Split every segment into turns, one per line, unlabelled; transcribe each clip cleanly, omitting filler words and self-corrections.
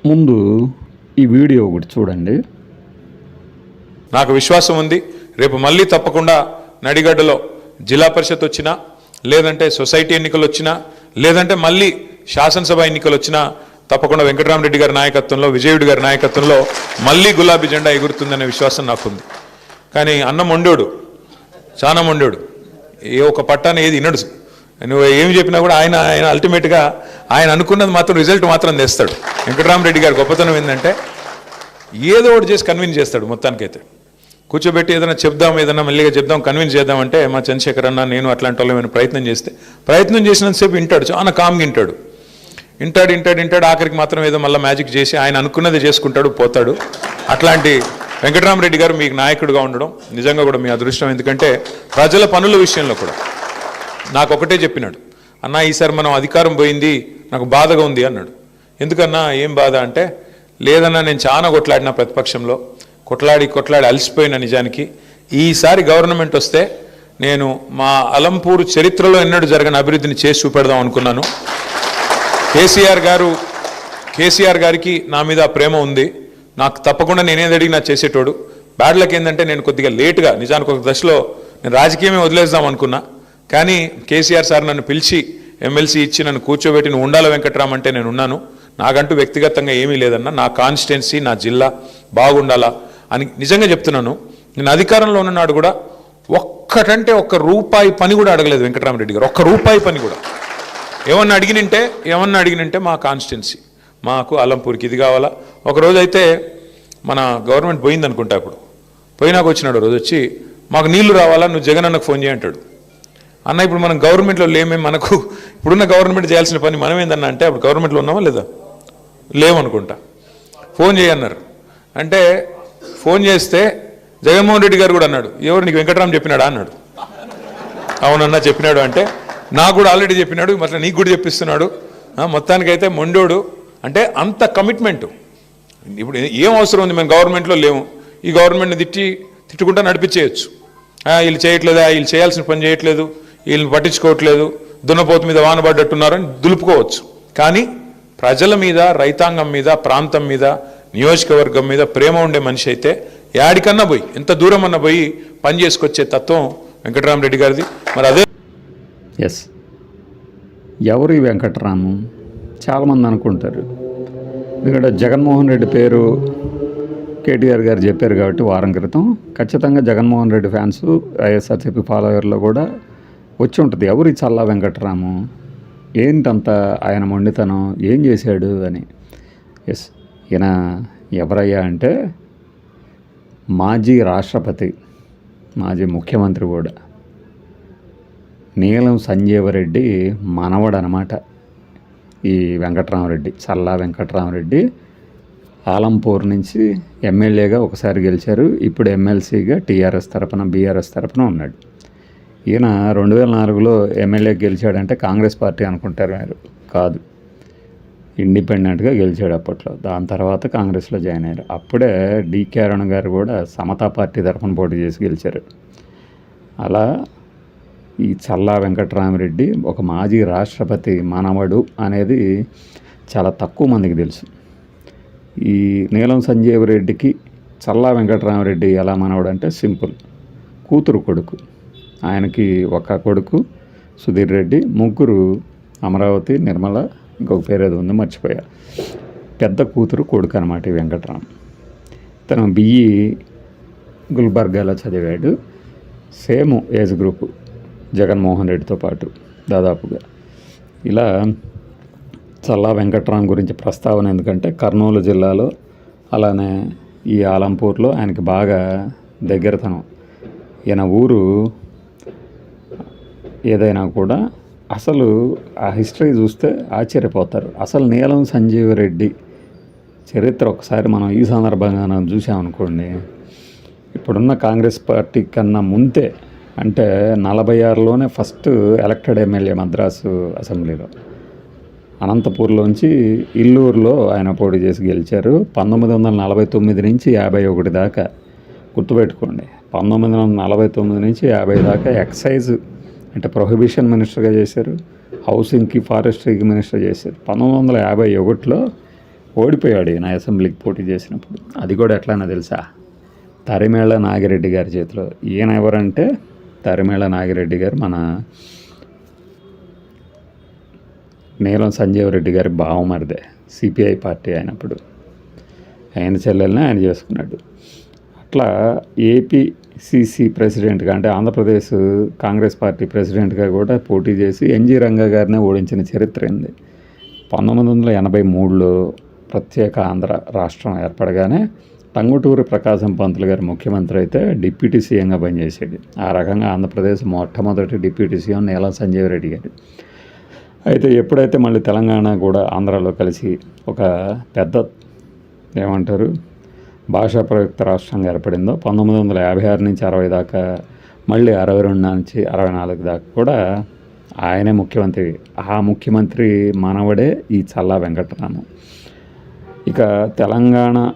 ముందు ఈ వీడియో ఒకటి చూడండి.
నాకు విశ్వాసం ఉంది, రేపు మళ్ళీ తప్పకుండా నడిగడ్డలో జిల్లా పరిషత్ వచ్చినా, లేదంటే సొసైటీ ఎన్నికలు వచ్చినా, లేదంటే మళ్ళీ శాసనసభ ఎన్నికలు వచ్చినా తప్పకుండా వెంకటరామరెడ్డి గారి నాయకత్వంలో, విజయుడి గారి నాయకత్వంలో మళ్ళీ గులాబీ జెండా ఎగురుతుందనే విశ్వాసం నాకుంది. కానీ అన్న మొండోడు, చాలా మొండోడు, ఏ ఒక పట్టాన్ని ఏది వినడు. నువ్వు ఏమి చెప్పినా కూడా ఆయన అల్టిమేట్గా ఆయన అనుకున్నది మాత్రం రిజల్ట్ మాత్రం తెస్తాడు. వెంకటరామరెడ్డి గారి గొప్పతనం ఏంటంటే ఏదో ఒకటి చేసి కన్విన్స్ చేస్తాడు. మొత్తానికైతే కూర్చోబెట్టి ఏదైనా చెప్దాం, ఏదైనా మళ్ళీగా చెప్దాం, కన్విన్స్ చేద్దామంటే మా చంద్రశేఖర్ అన్న నేను అట్లాంటి వాళ్ళు ఏమైనా ప్రయత్నం చేసినంతసేపు వింటాడు, చాలా కామ్గా వింటాడు. ఆఖరికి మాత్రం ఏదో మళ్ళీ మ్యాజిక్ చేసి ఆయన అనుకున్నది చేసుకుంటాడు, పోతాడు. అట్లాంటి వెంకటరామరెడ్డి గారు మీకు నాయకుడిగా ఉండడం నిజంగా కూడా మీ అదృష్టం. ఎందుకంటే ప్రజల పనుల విషయంలో కూడా నాకు ఒకటే చెప్పినాడు, అన్న ఈసారి మనం అధికారం పోయింది, నాకు బాధగా ఉంది అన్నాడు. ఎందుకన్నా ఏం బాధ అంటే, లేదన్నా నేను చాలా కొట్లాడిన ప్రతిపక్షంలో, కొట్లాడి అలసిపోయిన. నిజానికి ఈసారి గవర్నమెంట్ వస్తే నేను మా అలంపూరు చరిత్రలో ఎన్నడూ జరగని అభివృద్ధిని చేసి చూపెడదాం అనుకున్నాను. కేసీఆర్ గారికి నా మీద ప్రేమ ఉంది, నాకు తప్పకుండా నేనేది అడిగినా చేసేటోడు. బ్యాడ్ లక్ ఏంటంటే నేను కొద్దిగా లేటుగా, నిజానికి ఒక దశలో నేను రాజకీయమే వదిలేద్దాం అనుకున్నా. కానీ కేసీఆర్ సార్ నన్ను పిలిచి ఎమ్మెల్సీ ఇచ్చి నన్ను కూర్చోబెట్టి నువ్వు ఉండాలి వెంకట్రామ్ అంటే నేను ఉన్నాను. నాకంటూ వ్యక్తిగతంగా ఏమీ లేదన్నా, నా కాన్స్టిట్యున్సీ, నా జిల్లా బాగుండాలా అని నిజంగా చెప్తున్నాను. నేను అధికారంలో ఉన్ననాడు కూడా ఒక్కటంటే ఒక్క రూపాయి పని కూడా అడగలేదు వెంకటరామరెడ్డి గారు, ఒక్క రూపాయి పని కూడా. ఏమన్నా అడిగినంటే మా కాన్స్టిట్యున్సీ, మాకు అలంపూర్కి ఇది కావాలా. ఒకరోజు అయితే మన గవర్నమెంట్ పోయింది అనుకుంటా, అప్పుడు పోయినాక వచ్చినాడు రోజు వచ్చి, మాకు నీళ్లు రావాలా, నువ్వు జగన్ అన్నకు ఫోన్ చేయంటాడు. అన్న ఇప్పుడు మనం గవర్నమెంట్లో లేమే, మనకు ఇప్పుడున్న గవర్నమెంట్ చేయాల్సిన పని మనం ఏందన్నా అంటే, అప్పుడు గవర్నమెంట్లో ఉన్నామా లేదా, లేవనుకుంటా. ఫోన్ చేయన్నారు అంటే ఫోన్ చేస్తే జగన్మోహన్ రెడ్డి గారు కూడా అన్నాడు, ఎవరు నీకు వెంకటరామ్ చెప్పినాడా అన్నాడు. అవునన్నా చెప్పినాడు అంటే, నాకు కూడా ఆల్రెడీ చెప్పినాడు, మరి నీకు కూడా చెప్పిస్తున్నాడు. మొత్తానికైతే మొండోడు అంటే అంత కమిట్మెంటు. ఇప్పుడు ఏం అవసరం ఉంది, మేము గవర్నమెంట్లో లేము, ఈ గవర్నమెంట్ని తిట్టుకుంటా నడిపించేయచ్చు. వీళ్ళు చేయట్లేదా, వీళ్ళు చేయాల్సిన పని చేయట్లేదు, వీళ్ళని పట్టించుకోవట్లేదు, దున్నపోతు మీద వాన పడ్డట్టున్నారని దులుపుకోవచ్చు. కానీ ప్రజల మీద, రైతాంగం మీద, ప్రాంతం మీద, నియోజకవర్గం మీద ప్రేమ ఉండే మనిషి అయితే యాడికన్నా పోయి, ఎంత దూరం అన్నా పోయి పని చేసుకొచ్చే తత్వం వెంకటరామరెడ్డి గారిది. మరి అదే
ఎస్, ఎవరు ఈ వెంకటరాము చాలామంది అనుకుంటారు. ఎందుకంటే జగన్మోహన్ రెడ్డి పేరు కేటీఆర్ గారు చెప్పారు కాబట్టి వారం క్రితం ఖచ్చితంగా జగన్మోహన్ రెడ్డి ఫ్యాన్స్, వైఎస్ఆర్సీపీ ఫాలోవర్లో కూడా వచ్చి ఉంటుంది, ఎవరు ఈ చల్లా వెంకటరాము, ఏంటంత ఆయన మొండితనం, ఏం చేశాడు అని. ఎస్, ఈయన ఎవరయ్యా అంటే మాజీ రాష్ట్రపతి, మాజీ ముఖ్యమంత్రి కూడా, నీలం సంజీవరెడ్డి మనవడు అనమాట ఈ వెంకటరామరెడ్డి. చల్లా వెంకటరామరెడ్డి ఆలంపూర్ నుంచి ఎమ్మెల్యేగా ఒకసారి గెలిచారు, ఇప్పుడు ఎమ్మెల్సీగా టీఆర్ఎస్ తరపున, బీఆర్ఎస్ తరపున ఉన్నాడు. ఈయన 2004లో ఎమ్మెల్యే గెలిచాడంటే కాంగ్రెస్ పార్టీ అనుకుంటారు మీరు, కాదు, ఇండిపెండెంట్గా గెలిచాడు అప్పట్లో. దాని తర్వాత కాంగ్రెస్లో జాయిన్ అయ్యారు. అప్పుడే డికే అరుణ గారు కూడా సమతా పార్టీ తరఫున పోటీ చేసి గెలిచారు. అలా ఈ చల్లా వెంకటరామరెడ్డి ఒక మాజీ రాష్ట్రపతి మనవడు అనేది చాలా తక్కువ మందికి తెలుసు. ఈ నీలం సంజీవరెడ్డికి చల్లా వెంకటరామరెడ్డి ఎలా మనవడు అంటే సింపుల్, కూతురు కొడుకు. ఆయనకి ఒక కొడుకు సుధీర్ రెడ్డి, ముగ్గురు అమరావతి, నిర్మల, ఇంకొక పేరేదో ఉంది మర్చిపోయా. పెద్ద కూతురు కొడుకు అనమాట ఈ వెంకటరామ్. తను బిఈ గుల్బర్గాలో చదివాడు. సేమ్ ఏజ్ గ్రూపు జగన్మోహన్ రెడ్డితో పాటు దాదాపుగా. ఇలా చల్లా వెంకటరామ్ గురించి ప్రస్తావన ఎందుకంటే కర్నూలు జిల్లాలో, అలానే ఈ ఆలంపూర్లో ఆయనకి బాగా దగ్గరతనం. ఈయన ఊరు ఏదైనా కూడా అసలు ఆ హిస్టరీ చూస్తే ఆశ్చర్యపోతారు. అసలు నీలం సంజీవరెడ్డి చరిత్ర ఒకసారి మనం ఈ సందర్భంగా చూసామనుకోండి, ఇప్పుడున్న కాంగ్రెస్ పార్టీ కన్నా ముందే, అంటే 46లోనే ఫస్ట్ ఎలక్టెడ్ ఎమ్మెల్యే మద్రాసు అసెంబ్లీలో. అనంతపూర్లోంచి ఇల్లూరులో ఆయన పోటీ చేసి గెలిచారు. 1949 నుంచి 51 దాకా గుర్తుపెట్టుకోండి. 1949 నుంచి 50 దాకా ఎక్సైజ్ అంటే ప్రొహిబిషన్ మినిస్టర్గా చేశారు, హౌసింగ్కి, ఫారెస్ట్రీకి మినిస్టర్ చేశారు. 1951లో ఓడిపోయాడు ఈయన అసెంబ్లీకి పోటీ చేసినప్పుడు. అది కూడా ఎట్లానో తెలుసా, తరిమేళ్ళ నాగిరెడ్డి గారి చేతిలో. ఈయన ఎవరంటే తరిమేళ్ళ నాగిరెడ్డి గారు మన నీలం సంజీవ్ రెడ్డి గారి బావమరిదే, సిపిఐ పార్టీ అయినప్పుడు ఆయన చెల్లెల్ని ఆయన చేసుకున్నాడు. అట్లా ఏపీసీసీ ప్రెసిడెంట్గా అంటే ఆంధ్రప్రదేశ్ కాంగ్రెస్ పార్టీ ప్రెసిడెంట్గా కూడా పోటీ చేసి ఎన్జీ రంగా గారినే ఓడించిన చరిత్ర ఉంది. 1983లో ప్రత్యేక ఆంధ్ర రాష్ట్రం ఏర్పడగానే టంగుటూరి ప్రకాశం పంతులు గారు ముఖ్యమంత్రి అయితే డిప్యూటీ సీఎంగా పనిచేసాడు. ఆ రకంగా ఆంధ్రప్రదేశ్ మొట్టమొదటి డిప్యూటీ సీఎం నీలం సంజీవ్ రెడ్డి గారు. అయితే ఎప్పుడైతే మళ్ళీ తెలంగాణ కూడా ఆంధ్రాలో కలిసి ఒక పెద్ద ఏమంటారు భాషా ప్రయుక్త రాష్ట్రంగా ఏర్పడిందో 1956 నుంచి 60 దాకా, మళ్ళీ 62 నుంచి 64 దాకా కూడా ఆయనే ముఖ్యమంత్రి. ఆ ముఖ్యమంత్రి మనవడే ఈ చల్లా వెంకటరాము. ఇక తెలంగాణలో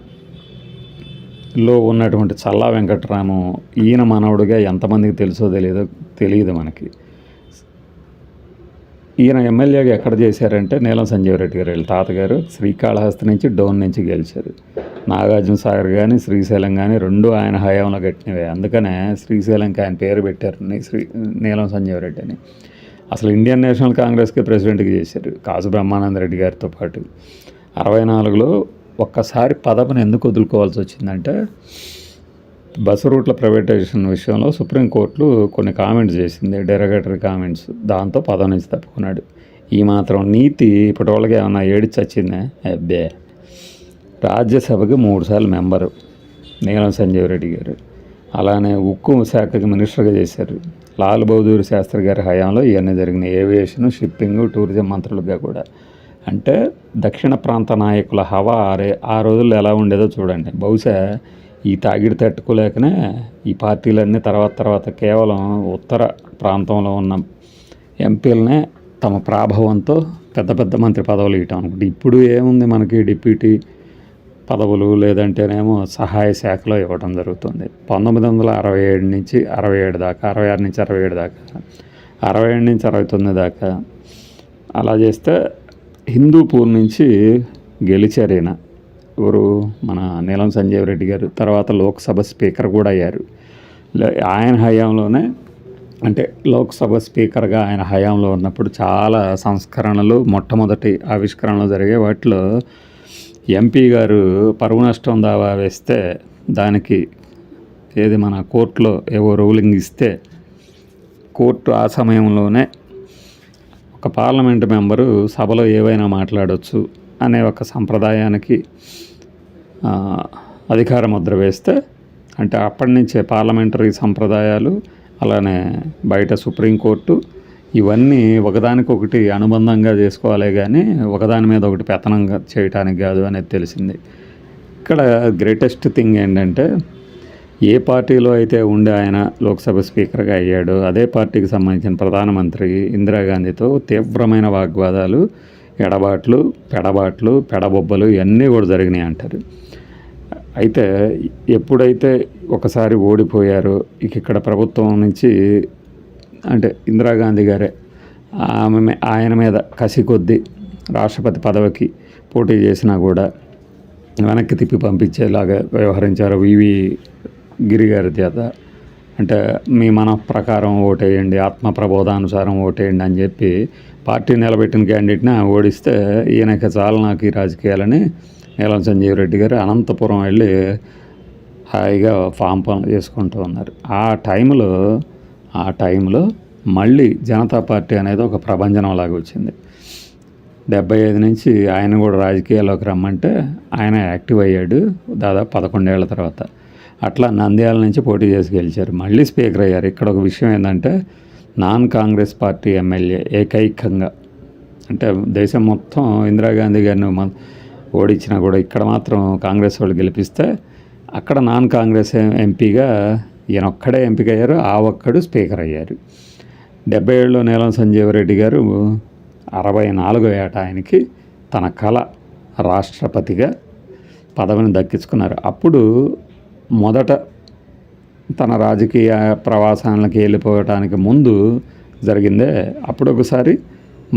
ఉన్నటువంటి చల్లా వెంకటరాము ఈయన మనవడుగా ఎంతమందికి తెలుసో తెలియదు మనకి. ఈయన ఎమ్మెల్యేగా ఎక్కడ చేశారంటే నీలం సంజీవ్ రెడ్డి గారు వీళ్ళ తాతగారు శ్రీకాళహస్తి నుంచి డోన్ నుంచి గెలిచారు. నాగార్జున సాగర్ కానీ శ్రీశైలం కానీ రెండు ఆయన హయాంలో కట్టినవే. అందుకనే శ్రీశైలంకి ఆయన పేరు పెట్టారు నీలం సంజీవ్ రెడ్డి అని. అసలు ఇండియన్ నేషనల్ కాంగ్రెస్కి ప్రెసిడెంట్గా చేశారు కాసు బ్రహ్మానంద రెడ్డి గారితో పాటు. 64లో ఒక్కసారి పదవిని ఎందుకు వదులుకోవాల్సి వచ్చిందంటే బస్సు రూట్ల ప్రైవేటైజేషన్ విషయంలో సుప్రీంకోర్టు కొన్ని కామెంట్స్ చేసింది, డెరగేటరీ కామెంట్స్. దాంతో పదవి నుంచి తప్పుకున్నాడు. ఈ మాత్రం నీతి ఇప్పటి వాళ్ళకి ఏమన్నా ఏడిచి వచ్చిందే? అబ్బే. రాజ్యసభకి 3 సార్లు మెంబరు నీలం సంజీవ్ రెడ్డి గారు. అలానే ఉక్కు శాఖకి మినిస్టర్గా చేశారు. లాల్ బహదూర్ శాస్త్రి గారి హయాంలో ఇవన్నీ జరిగినాయి. ఏవియేషన్, షిప్పింగ్, టూరిజం మంత్రులుగా కూడా. అంటే దక్షిణ ప్రాంత నాయకుల హవా ఆ రోజుల్లో ఎలా ఉండేదో చూడండి. బహుశా ఈ తాగిడి తట్టుకోలేకనే ఈ పార్టీలన్నీ తర్వాత కేవలం ఉత్తర ప్రాంతంలో ఉన్న ఎంపీలనే తమ ప్రాభవంతో పెద్ద మంత్రి పదవులు ఇవ్వటం అనుకుంటే, ఇప్పుడు ఏముంది మనకి డిప్యూటీ పదవులు లేదంటేనేమో సహాయ శాఖలో ఇవ్వడం జరుగుతుంది. 1967 నుంచి 67 దాకా, 66 నుంచి 67 దాకా, 67 నుంచి 69 దాకా అలా చేస్తే హిందూపూర్ నుంచి గెలిచారు ఈయన. ఎవరు? మన నీలం సంజీవ్ రెడ్డి గారు. తర్వాత లోక్సభ స్పీకర్ కూడా అయ్యారు ఆయన హయాంలోనే. అంటే లోక్సభ స్పీకర్గా ఆయన హయాంలో ఉన్నప్పుడు చాలా సంస్కరణలు, మొట్టమొదటి ఆవిష్కరణలు జరిగాయి. వాటిలో ఎంపీ గారు పరువు నష్టం దావా వేస్తే దానికి మన కోర్టులో ఏవో రూలింగ్ ఇస్తే కోర్టు ఆ సమయంలోనే ఒక పార్లమెంటు మెంబరు సభలో ఏవైనా మాట్లాడవచ్చు అనే ఒక సంప్రదాయానికి అధికార ముద్ర వేస్తే, అంటే అప్పటి నుంచే పార్లమెంటరీ సంప్రదాయాలు, అలానే బయట సుప్రీంకోర్టు ఇవన్నీ ఒకదానికొకటి అనుబంధంగా చేసుకోవాలే కానీ ఒకదాని మీద ఒకటి పెత్తనంగా చేయటానికి కాదు అనేది తెలిసింది. ఇక్కడ గ్రేటెస్ట్ థింగ్ ఏంటంటే ఏ పార్టీలో అయితే ఉండి ఆయన లోక్సభ స్పీకర్గా అయ్యాడో అదే పార్టీకి సంబంధించిన ప్రధానమంత్రి ఇందిరాగాంధీతో తీవ్రమైన వాగ్వాదాలు, ఎడబాట్లు, పెడబొబ్బలు ఇవన్నీ కూడా జరిగినాయి అంటారు. అయితే ఎప్పుడైతే ఒకసారి ఓడిపోయారో ఇక్కడ ప్రభుత్వం నుంచి, అంటే ఇందిరాగాంధీ గారే ఆయన మీద కసి కొద్దీ రాష్ట్రపతి పదవికి పోటీ చేసినా కూడా వెనక్కి తిప్పి పంపించేలాగా వ్యవహరించారు వివి గిరి గారి చేత. అంటే మీ మన ప్రకారం ఓటేయండి, ఆత్మ ప్రబోధానుసారం ఓటేయండి అని చెప్పి పార్టీ నిలబెట్టిన క్యాండిడేట్ని ఓడిస్తే ఈయనకి చాలు నాకు ఈ రాజకీయాలని నీలం సంజీవ్ రెడ్డి గారు అనంతపురం వెళ్ళి హాయిగా ఫామ్ పనులు చేసుకుంటూ ఉన్నారు. ఆ టైంలో మళ్ళీ జనతా పార్టీ అనేది ఒక ప్రభంజనం లాగా వచ్చింది. 75 నుంచి ఆయన కూడా రాజకీయాల్లోకి రమ్మంటే ఆయన యాక్టివ్ అయ్యాడు దాదాపు 11 ఏళ్ల తర్వాత. అట్లా నంద్యాల నుంచి పోటీ చేసి గెలిచారు, మళ్ళీ స్పీకర్ అయ్యారు. ఇక్కడ ఒక విషయం ఏంటంటే నాన్ కాంగ్రెస్ పార్టీ ఎమ్మెల్యే ఏకైకంగా, అంటే దేశం మొత్తం ఇందిరాగాంధీ గారిని ఓడించినా కూడా ఇక్కడ మాత్రం కాంగ్రెస్ వాళ్ళు గెలిపిస్తే అక్కడ నాన్ కాంగ్రెస్ ఎంపీగా ఈయన ఒక్కడే ఎంపిక అయ్యారు, ఆ ఒక్కడు స్పీకర్ అయ్యారు. 77లో నీలం సంజీవ్ రెడ్డి గారు 64 ఏట ఆయనకి తన కళ రాష్ట్రపతిగా పదవిని దక్కించుకున్నారు. అప్పుడు మొదట తన రాజకీయ ప్రవాసానికి వెళ్ళిపోవటానికి ముందు జరిగిందే. అప్పుడు ఒకసారి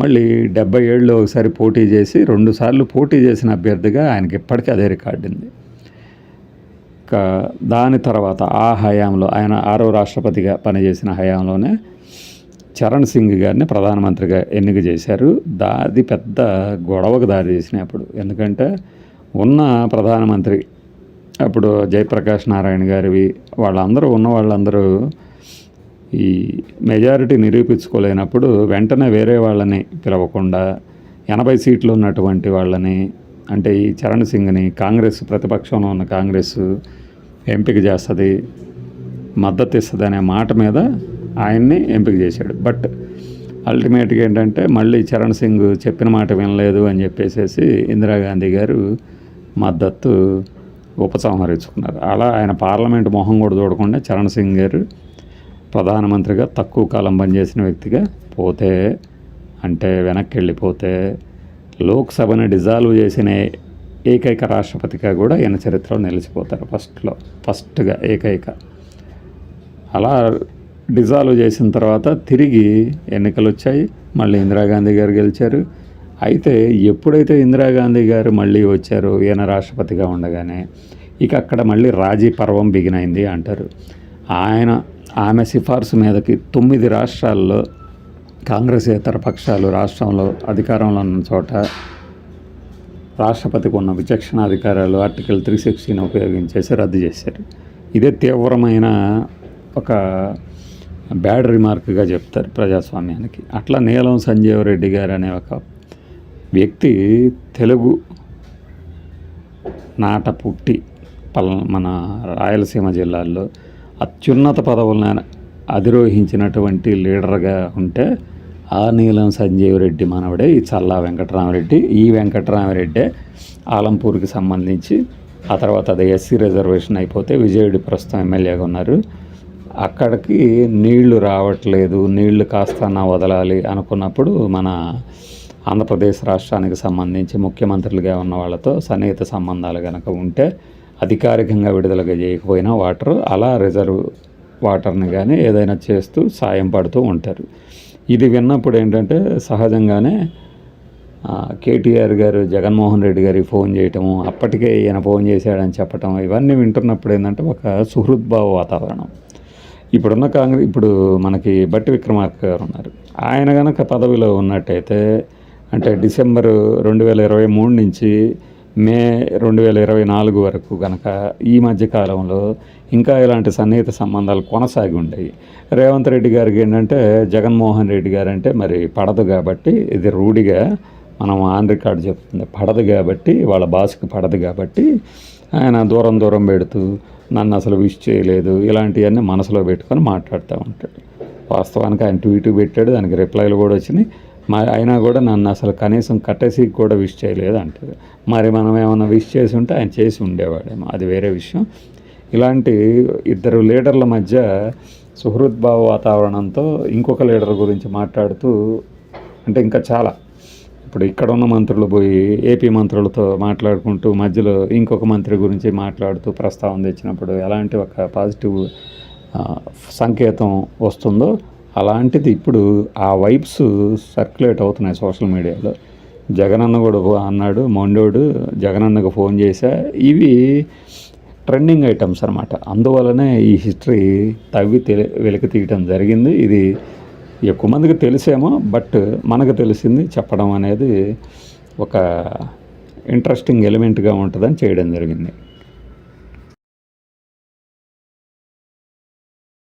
మళ్ళీ 77లో ఒకసారి పోటీ చేసి 2 సార్లు పోటీ చేసిన అభ్యర్థిగా ఆయనకి ఇప్పటికీ అదే రికార్డు ఉంది. దాని తర్వాత ఆ హయాంలో ఆయన 6వ రాష్ట్రపతిగా పనిచేసిన హయాంలోనే చరణ్ సింగ్ గారిని ప్రధానమంత్రిగా ఎన్నిక చేశారు. అది పెద్ద గొడవకు దారి చేసినప్పుడు, ఎందుకంటే ఉన్న ప్రధానమంత్రి అప్పుడు జయప్రకాష్ నారాయణ గారివి వాళ్ళందరూ ఈ మెజారిటీ నిరూపించుకోలేనప్పుడు వెంటనే వేరే వాళ్ళని పిలవకుండా 80 సీట్లు ఉన్నటువంటి వాళ్ళని, అంటే ఈ చరణ్ సింగ్ని కాంగ్రెస్, ప్రతిపక్షంలో ఉన్న కాంగ్రెస్ ఎంపిక చేస్తుంది, మద్దతు ఇస్తుంది అనే మాట మీద ఆయన్ని ఎంపిక చేశాడు. బట్ అల్టిమేట్గా ఏంటంటే మళ్ళీ చరణ్ సింగ్ చెప్పిన మాట వినలేదు అని చెప్పేసి ఇందిరాగాంధీ గారు మద్దతు ఉపసంహరించుకున్నారు. అలా ఆయన పార్లమెంట్ మొహం కూడా చూడకుండా చరణ్ సింగ్ గారు ప్రధానమంత్రిగా తక్కువ కాలం పనిచేసిన వ్యక్తిగా వెనక్కి వెళ్ళిపోతే లోక్సభని డిజాల్వ్ చేసిన ఏకైక రాష్ట్రపతిగా కూడా ఈయన చరిత్రలో నిలిచిపోతారు. ఫస్ట్గా ఏకైక. అలా డిజాల్వ్ చేసిన తర్వాత తిరిగి ఎన్నికలు వచ్చాయి. మళ్ళీ ఇందిరాగాంధీ గారు గెలిచారు. అయితే ఎప్పుడైతే ఇందిరాగాంధీ గారు మళ్ళీ వచ్చారో ఈయన రాష్ట్రపతిగా ఉండగానే ఇక అక్కడ మళ్ళీ రాజీ పర్వం బిగినైంది అంటారు. ఆమె సిఫార్సు మీదకి 9 రాష్ట్రాల్లో కాంగ్రెసేతర పక్షాలు రాష్ట్రంలో అధికారంలో ఉన్న చోట రాష్ట్రపతికి ఉన్న విచక్షణాధికారాలు ఆర్టికల్ 360ని ఉపయోగించేసి రద్దు చేశారు. ఇదే తీవ్రమైన ఒక బ్యాడ్ రిమార్క్గా చెప్తారు ప్రజాస్వామ్యానికి. అట్లా నీలం సంజీవ్ రెడ్డి గారు అనే ఒక వ్యక్తి తెలుగు నాట పుట్టి మన రాయలసీమ జిల్లాల్లో అత్యున్నత పదవులను అధిరోహించినటువంటి లీడర్గా ఉంటే ఆ నీలం సంజీవ్ రెడ్డి మనవడే ఈ చల్లా వెంకటరామరెడ్డి. ఈ వెంకటరామరెడ్డే ఆలంపూర్కి సంబంధించి ఆ తర్వాత అది ఎస్సీ రిజర్వేషన్ అయిపోతే విజయుడి ప్రస్తుతం ఎమ్మెల్యేగా ఉన్నారు. అక్కడికి నీళ్లు రావట్లేదు, నీళ్లు కాస్త వదలాలి అనుకున్నప్పుడు మన ఆంధ్రప్రదేశ్ రాష్ట్రానికి సంబంధించి ముఖ్యమంత్రులుగా ఉన్న వాళ్ళతో సన్నిహిత సంబంధాలు కనుక ఉంటే అధికారికంగా విడుదలగా చేయకపోయినా వాటర్ అలా రిజర్వ్ వాటర్ని కానీ ఏదైనా చేస్తూ సాయం పడుతూ ఉంటారు. ఇది విన్నప్పుడు ఏంటంటే సహజంగానే కేటీఆర్ గారు జగన్మోహన్ రెడ్డి గారికి ఫోన్ చేయటము, అప్పటికే ఈయన ఫోన్ చేశాడని చెప్పటం, ఇవన్నీ వింటున్నప్పుడు ఏంటంటే ఒక సుహృద్భావ వాతావరణం. ఇప్పుడు మనకి బట్టి విక్రమార్క గారు ఉన్నారు. ఆయన కనుక పదవిలో ఉన్నట్టయితే అంటే డిసెంబర్ 2023 నుంచి మే 2024 వరకు కనుక ఈ మధ్యకాలంలో ఇంకా ఇలాంటి సన్నిహిత సంబంధాలు కొనసాగి ఉండేవి. రేవంత్ రెడ్డి గారికి ఏంటంటే జగన్మోహన్ రెడ్డి గారు అంటే మరి పడదు కాబట్టి, ఇది రూఢిగా మనం ఆన్ రికార్డ్ చెప్తుంది, పడదు కాబట్టి, వాళ్ళ బాస్కి పడదు కాబట్టి ఆయన దూరం పెడుతూ నన్ను అసలు విష్ చేయలేదు ఇలాంటివన్నీ మనసులో పెట్టుకొని మాట్లాడుతూ ఉంటాడు. వాస్తవానికి ఆయన ట్వీట్ పెట్టాడు, దానికి రిప్లైలు కూడా వచ్చినాయి. అయినా కూడా నన్ను అసలు కనీసం కట్టేసి కూడా విష్ చేయలేదు అంటారు. మరి మనం ఏమైనా విష్ చేసి ఉంటే ఆయన చేసి ఉండేవాడేమో, అది వేరే విషయం. ఇలాంటి ఇద్దరు లీడర్ల మధ్య సుహృద్భావ వాతావరణంతో ఇంకొక లీడర్ గురించి మాట్లాడుతూ అంటే ఇంకా చాలా ఇప్పుడు ఇక్కడ ఉన్న మంత్రులు పోయి ఏపీ మంత్రులతో మాట్లాడుకుంటూ మధ్యలో ఇంకొక మంత్రి గురించి మాట్లాడుతూ ప్రస్తావన తెచ్చినప్పుడు ఎలాంటి ఒక పాజిటివ్ సంకేతం వస్తుందో అలాంటిది ఇప్పుడు ఆ వైబ్స్ సర్క్యులేట్ అవుతున్నాయి సోషల్ మీడియాలో. జగనన్న కూడా అన్నాడు, మొండోడు జగనన్నకు ఫోన్ చేశా, ఇవి ట్రెండింగ్ ఐటమ్స్ అనమాట. అందువల్లనే ఈ హిస్టరీ వెలికి తీయటం జరిగింది. ఇది ఎక్కువ మందికి తెలిసేమో, బట్ మనకు తెలిసింది చెప్పడం అనేది ఒక ఇంట్రెస్టింగ్ ఎలిమెంట్గా ఉంటుందని చేయడం జరిగింది.